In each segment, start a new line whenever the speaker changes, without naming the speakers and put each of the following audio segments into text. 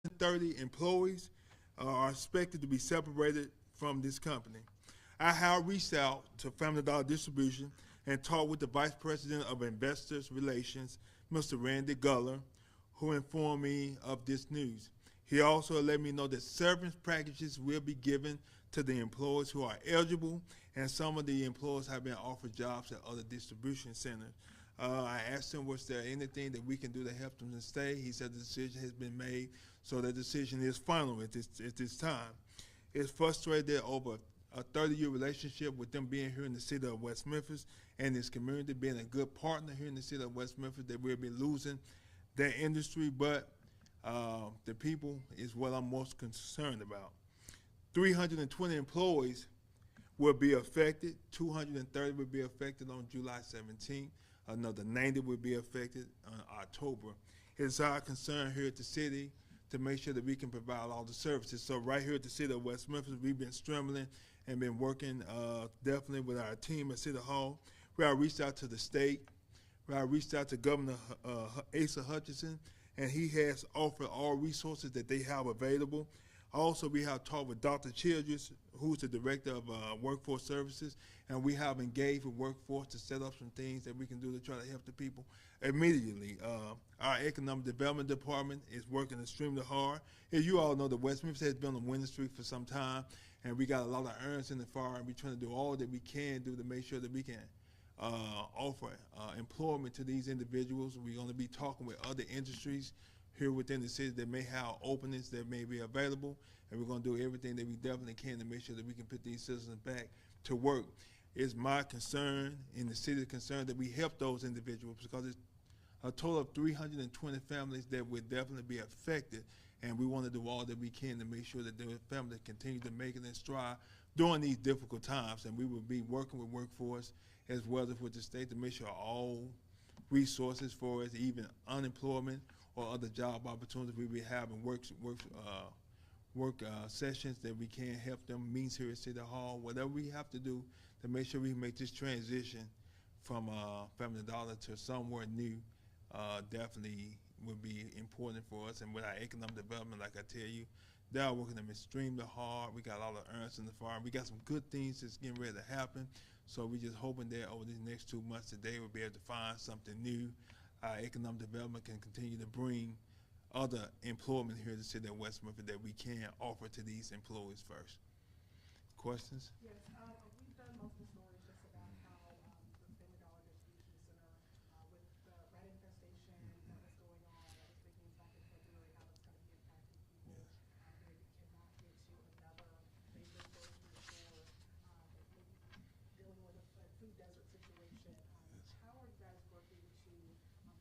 230 employees are expected to be separated from this company. I have reached out to Family Dollar Distribution and talked with the Vice President of Investors Relations, Mr. Randy Guller, who informed me of this news. He also let me know that severance packages will be given to the employees who are eligible, and some of the employees have been offered jobs at other distribution centers. I asked him, was there anything that we can do to help them to stay? He said the decision has been made, so the decision is final at this time. It's frustrated over a 30-year relationship with them being here in the city of West Memphis and this community, being a good partner here in the city of West Memphis, that we'll be losing that industry, but the people is what I'm most concerned about. 320 employees will be affected. 230 will be affected on July 17th. Another 90 will be affected on October. It's our concern here at the city to make sure that we can provide all the services. So right here at the city of West Memphis, we've been scrambling and been working definitely with our team at City Hall. We have reached out to the state. We have reached out to Governor Asa Hutchinson, and he has offered all resources that they have available. Also, we have talked with Dr. Childress, who's the Director of Workforce Services, and we have engaged with Workforce to set up some things that we can do to try to help the people immediately. Our Economic Development Department is working extremely hard. As you all know, the West Memphis has been on the winning streak for some time, and we got a lot of irons in the fire, and we're trying to do all that we can do to make sure that we can offer employment to these individuals. We're going to be talking with other industries here within the city that may have openings that may be available, and we're going to do everything that we definitely can to make sure that we can put these citizens back to work. It's my concern, and the city's concern, that we help those individuals, because it's a total of 320 families that would definitely be affected, and we want to do all that we can to make sure that those families continue to make it and strive during these difficult times. And we will be working with Workforce as well as with the state to make sure all resources for us, even unemployment or other job opportunities, we be having work sessions that we can help them, meetings here at City Hall, whatever we have to do to make sure we make this transition from Family Dollar to somewhere new. Definitely would be important for us. And with our economic development, like I tell you, they are working them extremely hard. We got all the irons in the fire. We got some good things that's getting ready to happen. So we're just hoping that over these next 2 months that they will be able to find something new. Our economic development can continue to bring other employment here to the city of West Memphis that we can offer to these employees first. Questions?
Yes, we've heard multiple stories just about how the Family Dollar Distribution Center, with the rat infestation that was going on, that was beginning back in February, how it's going to be impacting people.
Yes.
Maybe cannot get to another major grocery store, maybe dealing with a food desert situation. How are you guys working to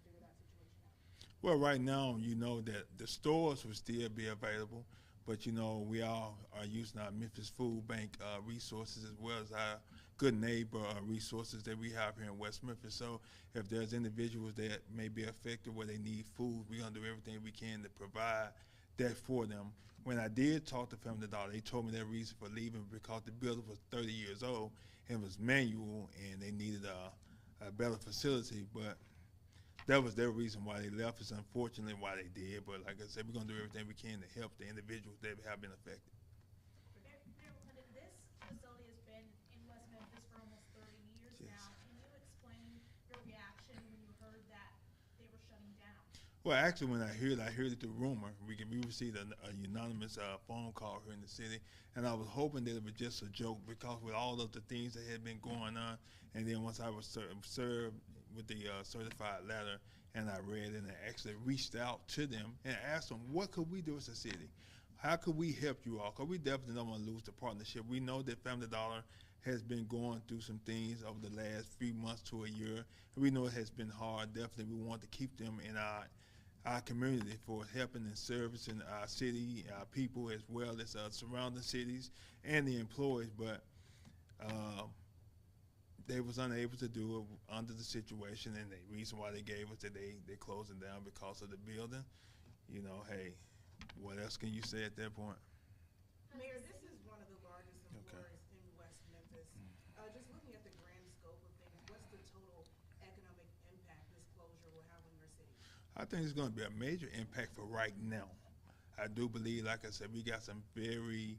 figure that situation out?
Well, right now, you know that the stores will still be available, but you know we all are using our Memphis Food Bank resources as well as our good neighbor resources that we have here in West Memphis. So if there's individuals that may be affected where they need food, we're gonna do everything we can to provide that for them. When I did talk to Family Dollar, they told me their reason for leaving because the building was 30 years old and was manual, and they needed a better facility. But that was their reason why they left. It's unfortunately why they did, but like I said, we're gonna do everything we can to help the individuals that have been affected.
Mayor McClendon, this facility has been in West Memphis for almost 30 years
Yes.
now. Can you explain your reaction when you heard that they were shutting down?
Well, actually, when I heard it through rumor. We received a unanimous phone call here in the city, and I was hoping that it was just a joke, because with all of the things that had been going on, and then once I was served with the certified letter, and I read it and I actually reached out to them and asked them, what could we do as a city? How could we help you all? Because we definitely don't want to lose the partnership. We know that Family Dollar has been going through some things over the last few months to a year. And we know it has been hard. Definitely we want to keep them in our community for helping and servicing our city, our people, as well as surrounding cities and the employees. But they was unable to do it under the situation, and the reason why they gave us that they closing down because of the building. You know, hey, what else can you say at that point?
Mayor, this is one of the largest
Okay.
employers in West Memphis. Just looking at the grand scope of things, what's the total economic impact this closure will have on your city?
I think it's going to be a major impact for right now. I do believe, like I said, we got some very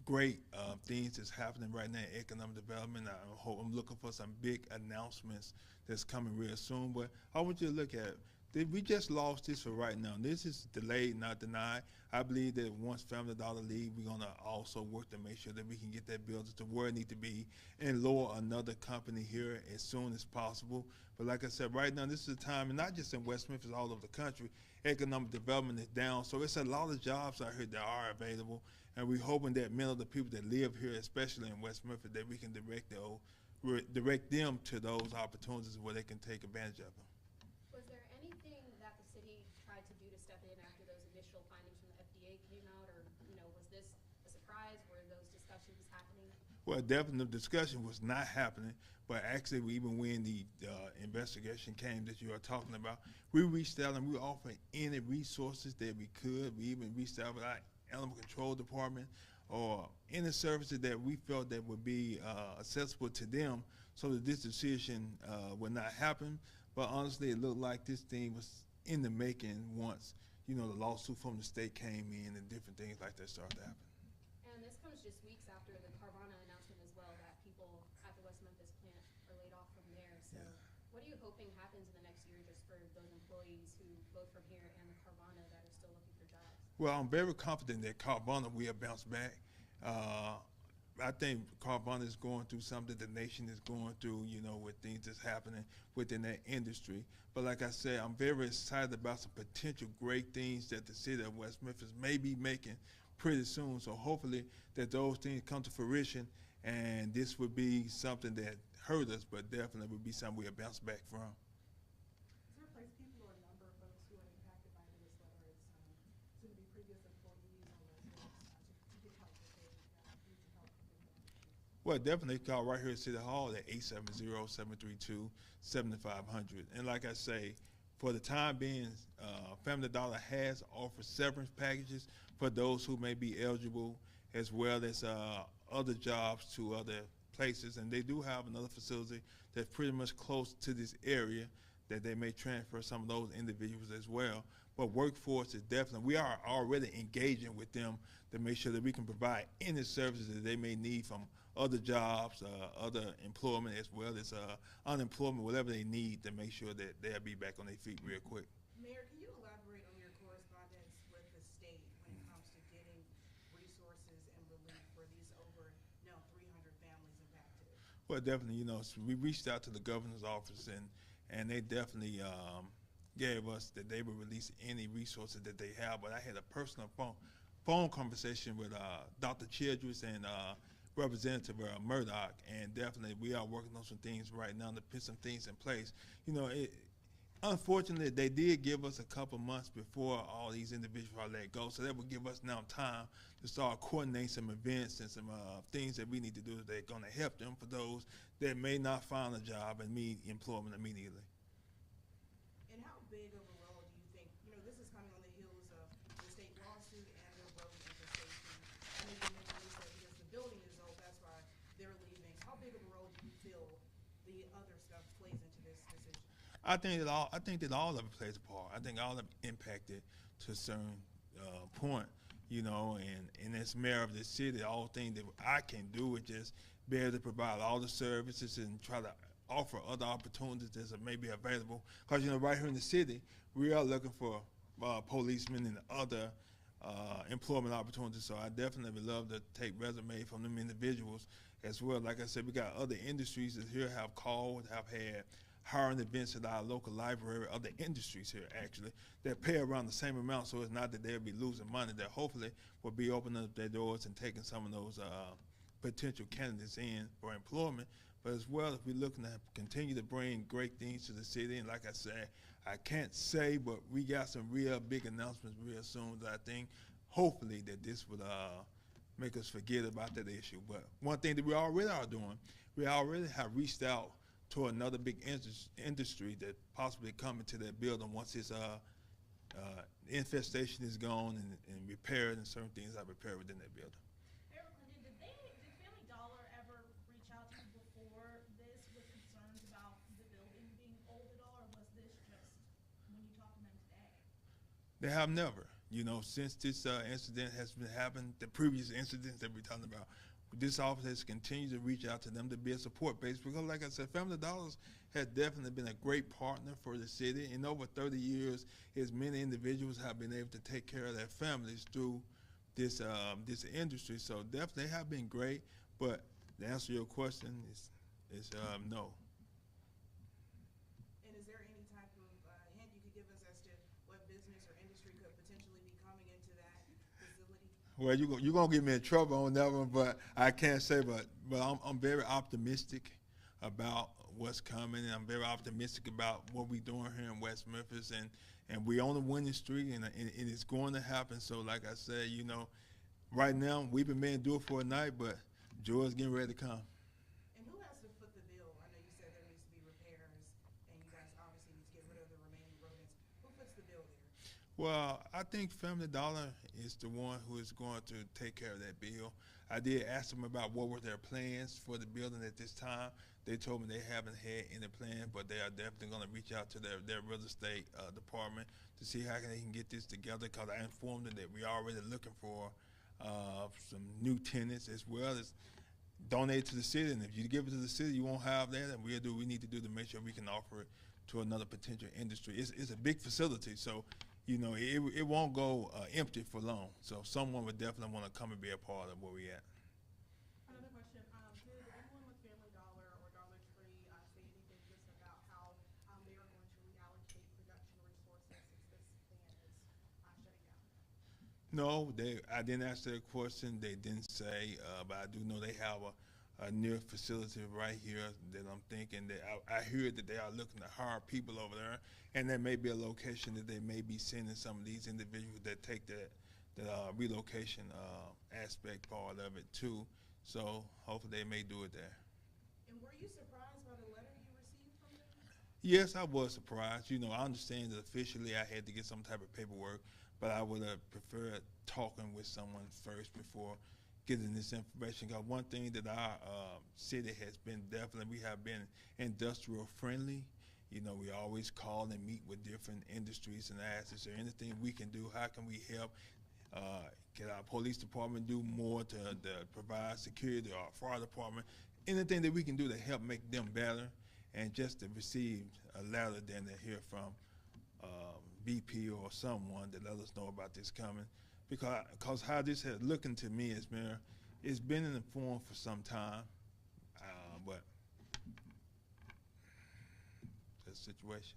great things that's happening right now in economic development. I'm looking for some big announcements that's coming real soon. But I want you to look at it. We just lost this for right now. This is delayed, not denied. I believe that once Family Dollar leave, we're gonna also work to make sure that we can get that building to where it need to be and lower another company here as soon as possible. But like I said, right now this is a time, and not just in West Memphis, all over the country, economic development is down. So it's a lot of jobs out here that are available, and we're hoping that many of the people that live here, especially in West Memphis, that we can direct them to those opportunities where they can take advantage of them.
Was there anything that the city tried to do to step in after those initial findings from the FDA came out, or, was this a surprise? Were those discussions happening?
Well, definitely the discussion was not happening, but actually even when the investigation came that you are talking about, we reached out and we offered any resources that we could. We even reached out with our animal control department or any services that we felt that would be accessible to them so that this decision would not happen. But honestly, it looked like this thing was in the making once, the lawsuit from the state came in and different things like that started to happen.
And this comes just weeks after the Carvana announcement as well, that people at the West Memphis plant are laid off from there. So what are you hoping happens in the next year just for those employees who, both from here and the Carvana, that are still looking for jobs?
Well, I'm very confident that Carvana will bounce back. I think Carvana is going through something the nation is going through, with things that's happening within that industry. But like I said, I'm very excited about some potential great things that the city of West Memphis may be making pretty soon. So hopefully that those things come to fruition, and this would be something that hurt us, but definitely would be something we'll bounce back from.
Is there a place people or a number of folks who are impacted by this, whether it's soon to be previous employees or residents, to get help if they need some help?
Well, definitely call right here at City Hall at 870-732-7500. And like I say, for the time being, Family Dollar has offered severance packages for those who may be eligible, as well as other jobs to other places. And they do have another facility that's pretty much close to this area that they may transfer some of those individuals as well. But workforce is definitely, we are already engaging with them to make sure that we can provide any services that they may need from other jobs, other employment, as well as unemployment, whatever they need to make sure that they'll be back on their feet real quick.
Mayor, can you elaborate on your correspondence with the state when it comes to getting resources and relief for these over 300 families impacted?
Well, definitely, we reached out to the governor's office, and they definitely gave us that they would release any resources that they have. But I had a personal phone conversation with Dr. Childress and Representative Murdoch, and definitely we are working on some things right now to put some things in place. Unfortunately, they did give us a couple months before all these individuals are let go, so that would give us now time to start coordinating some events and some things that we need to do that are going to help them for those that may not find a job and need employment immediately.
And how big of a role do you think, this is coming on the heels of the state lawsuit and the road infestation? I know you mentioned this, because the building is old, that's why they're leaving. How big of a role do you feel the other stuff plays into this decision?
I think that all of it plays a part. I think all of it impacted to a certain point, and as mayor of the city, all thing that I can do is just be able to provide all the services and try to offer other opportunities that may be available. Because right here in the city, we are looking for policemen and other employment opportunities. So I definitely would love to take resume from them individuals as well. Like I said, we got other industries that here have called, have had hiring events at our local library, other industries here actually, that pay around the same amount, so it's not that they'll be losing money, that hopefully will be opening up their doors and taking some of those potential candidates in for employment. But as well, if we're looking to continue to bring great things to the city, and like I said, I can't say, but we got some real big announcements real soon that I think hopefully that this would make us forget about that issue. But one thing that we already are doing, we already have reached out to another big industry that possibly coming to that building once its infestation is gone and repaired, and certain things are repaired within that building.
Mayor McClendon, did Family Dollar ever reach out to you before this with concerns about the building being old at all, or was this just when you talked to them today?
They have never. you know, since this incident has been happening, the previous incidents that we're talking about, this office has continued to reach out to them to be a support base because, like I said, Family Dollars has definitely been a great partner for the city. In over 30 years, as many individuals have been able to take care of their families through this this industry. So definitely they have been great. But to answer your question is no.
And is there any type of hint you could give us as to what business or industry could potentially be coming into that facility?
Well, you're gonna get me in trouble on that one, but I can't say. But I'm very optimistic about what's coming, and I'm very optimistic about what we're doing here in West Memphis, and we're on the winning streak, and it's going to happen. So, like I said, you know, right now we've been made to do it for a night, but Joy's getting ready to come.
And who has to foot the bill? I know you said there needs to be repairs, and you guys obviously need to get rid of the remaining rodents. Who foots the bill there?
Well, I think Family Dollar is the one who is going to take care of that bill. I did ask them about what were their plans for the building at this time. They told me they haven't had any plan, but they are definitely going to reach out to their real estate department to see how they can get this together, because I informed them that we're already looking for some new tenants as well as donate to the city. And if you give it to the city, you won't have that, and we'll do what we need to do to make sure we can offer it to another potential industry. It's a big facility, so you know it won't go empty for long. So someone would definitely want to come and be a part of where we at.
Another question, did anyone with Family Dollar or Dollar Tree say anything just about how they are going to reallocate production resources since this plant is shutting down?
No, I didn't ask that question. They didn't say, but I do know they have a near facility right here that I'm thinking that I heard that they are looking to hire people over there, and there may be a location that they may be sending some of these individuals that take that relocation aspect part of it too. So hopefully they may do it there.
And were you surprised by the letter you received from them?
Yes, I was surprised. You know, I understand that officially I had to get some type of paperwork, but I would have preferred talking with someone first before getting this information. Because one thing that our city has been definitely, we have been industrial friendly. You know, we always call and meet with different industries and ask, is there anything we can do? How can we help? Can our police department do more to provide security, or our fire department? Anything that we can do to help make them better, and just to receive a letter than to hear from VP or someone that let us know about this coming. Because how this has looking to me as mayor, it's been in the form for some time, but that's the situation.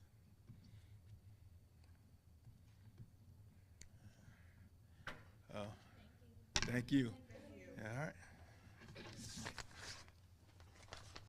Thank you. All right.